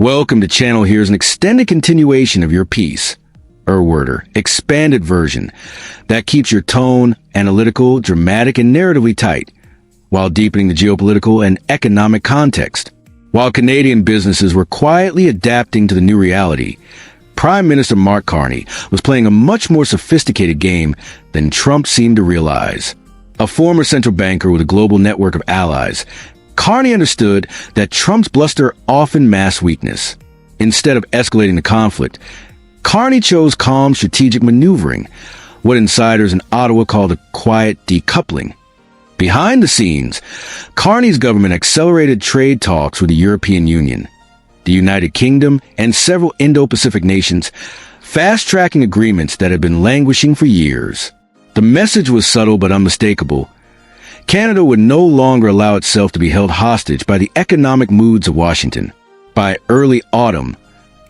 Welcome to channel. Here's an extended continuation of your piece, Worder, expanded version, that keeps your tone analytical, dramatic, and narratively tight, while deepening the geopolitical and economic context. While Canadian businesses were quietly adapting to the new reality, Prime Minister Mark Carney was playing a much more sophisticated game than Trump seemed to realize. A former central banker with a global network of allies, Carney understood that Trump's bluster often masked weakness. Instead of escalating the conflict, Carney chose calm strategic maneuvering, what insiders in Ottawa called a quiet decoupling. Behind the scenes, Carney's government accelerated trade talks with the European Union, the United Kingdom, and several Indo-Pacific nations, fast-tracking agreements that had been languishing for years. The message was subtle but unmistakable. Canada would no longer allow itself to be held hostage by the economic moods of Washington. By early autumn,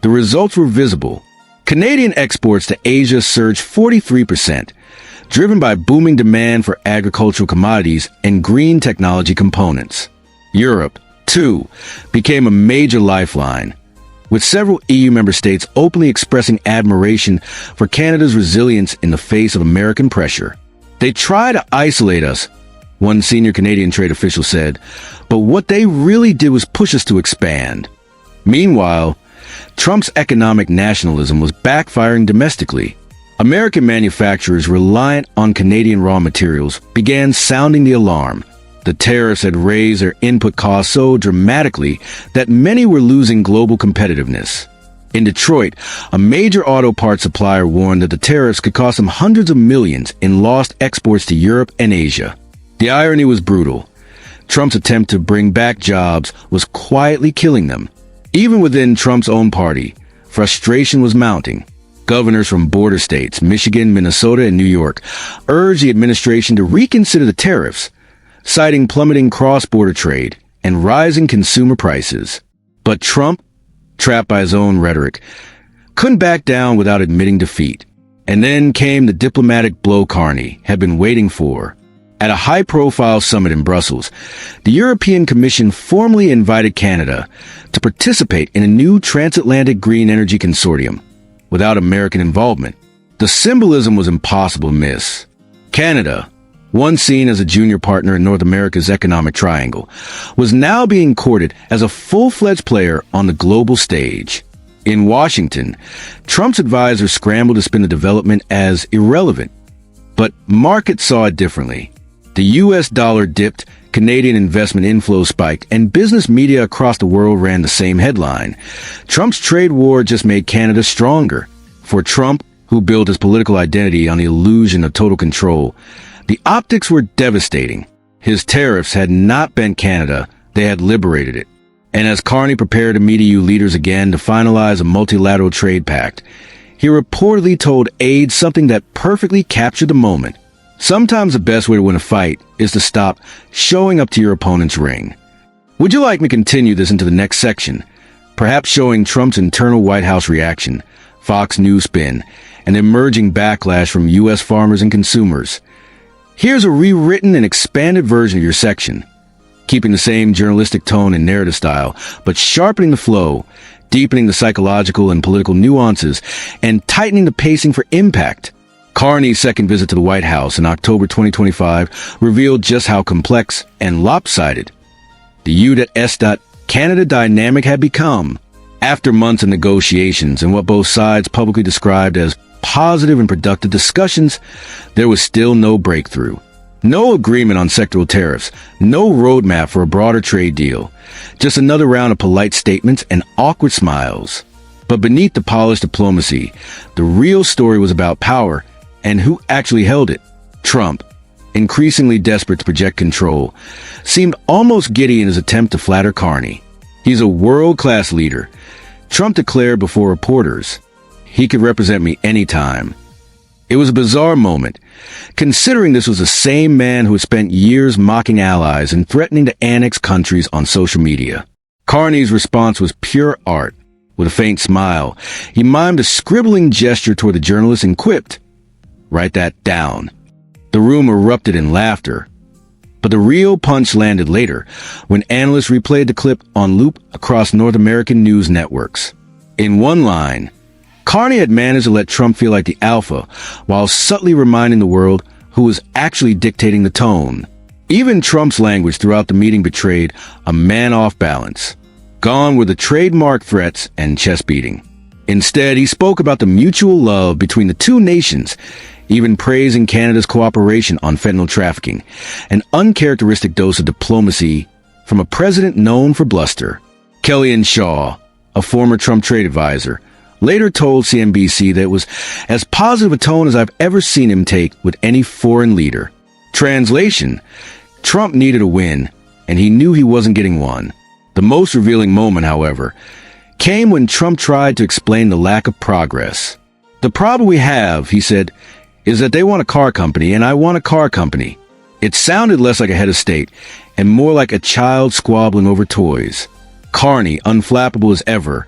the results were visible. Canadian exports to Asia surged 43%, driven by booming demand for agricultural commodities and green technology components. Europe, too, became a major lifeline, with several EU member states openly expressing admiration for Canada's resilience in the face of American pressure. "They try to isolate us," one senior Canadian trade official said, "but what they really did was push us to expand." Meanwhile, Trump's economic nationalism was backfiring domestically. American manufacturers reliant on Canadian raw materials began sounding the alarm. The tariffs had raised their input costs so dramatically that many were losing global competitiveness. In Detroit, a major auto parts supplier warned that the tariffs could cost them hundreds of millions in lost exports to Europe and Asia. The irony was brutal. Trump's attempt to bring back jobs was quietly killing them. Even within Trump's own party, frustration was mounting. Governors from border states, Michigan, Minnesota, and New York, urged the administration to reconsider the tariffs, citing plummeting cross-border trade and rising consumer prices. But Trump, trapped by his own rhetoric, couldn't back down without admitting defeat. And then came the diplomatic blow Carney had been waiting for. At a high-profile summit in Brussels, the European Commission formally invited Canada to participate in a new transatlantic green energy consortium without American involvement. The symbolism was impossible to miss. Canada, once seen as a junior partner in North America's economic triangle, was now being courted as a full-fledged player on the global stage. In Washington, Trump's advisors scrambled to spin the development as irrelevant, but markets saw it differently. The U.S. dollar dipped, Canadian investment inflow spiked, and business media across the world ran the same headline. Trump's trade war just made Canada stronger. For Trump, who built his political identity on the illusion of total control, the optics were devastating. His tariffs had not bent Canada, they had liberated it. And as Carney prepared to meet EU leaders again to finalize a multilateral trade pact, he reportedly told aides something that perfectly captured the moment. Sometimes the best way to win a fight is to stop showing up to your opponent's ring. Would you like me to continue this into the next section? Perhaps showing Trump's internal White House reaction, Fox News spin, and emerging backlash from U.S. farmers and consumers. Here's a rewritten and expanded version of your section, keeping the same journalistic tone and narrative style, but sharpening the flow, deepening the psychological and political nuances, and tightening the pacing for impact. Carney's second visit to the White House in October 2025 revealed just how complex and lopsided the U.S. Canada dynamic had become. After months of negotiations and what both sides publicly described as positive and productive discussions, there was still no breakthrough. No agreement on sectoral tariffs, no roadmap for a broader trade deal, just another round of polite statements and awkward smiles. But beneath the polished diplomacy, the real story was about power and who actually held it. Trump, increasingly desperate to project control, seemed almost giddy in his attempt to flatter Carney. "He's a world-class leader," Trump declared before reporters. "He could represent me anytime." It was a bizarre moment, considering this was the same man who had spent years mocking allies and threatening to annex countries on social media. Carney's response was pure art. With a faint smile, he mimed a scribbling gesture toward the journalist and quipped, "Write that down." The room erupted in laughter. But the real punch landed later when analysts replayed the clip on loop across North American news networks. In one line, Carney had managed to let Trump feel like the alpha while subtly reminding the world who was actually dictating the tone. Even Trump's language throughout the meeting betrayed a man off balance. Gone were the trademark threats and chest beating. Instead, he spoke about the mutual love between the two nations, even praising Canada's cooperation on fentanyl trafficking, an uncharacteristic dose of diplomacy from a president known for bluster. Kellyanne Shaw, a former Trump trade advisor, later told CNBC that it was as positive a tone as I've ever seen him take with any foreign leader. Translation: Trump needed a win, and he knew he wasn't getting one. The most revealing moment, however, came when Trump tried to explain the lack of progress. The problem we have, he said, is that they want a car company and I want a car company. It sounded less like a head of state and more like a child squabbling over toys. Carney, unflappable as ever,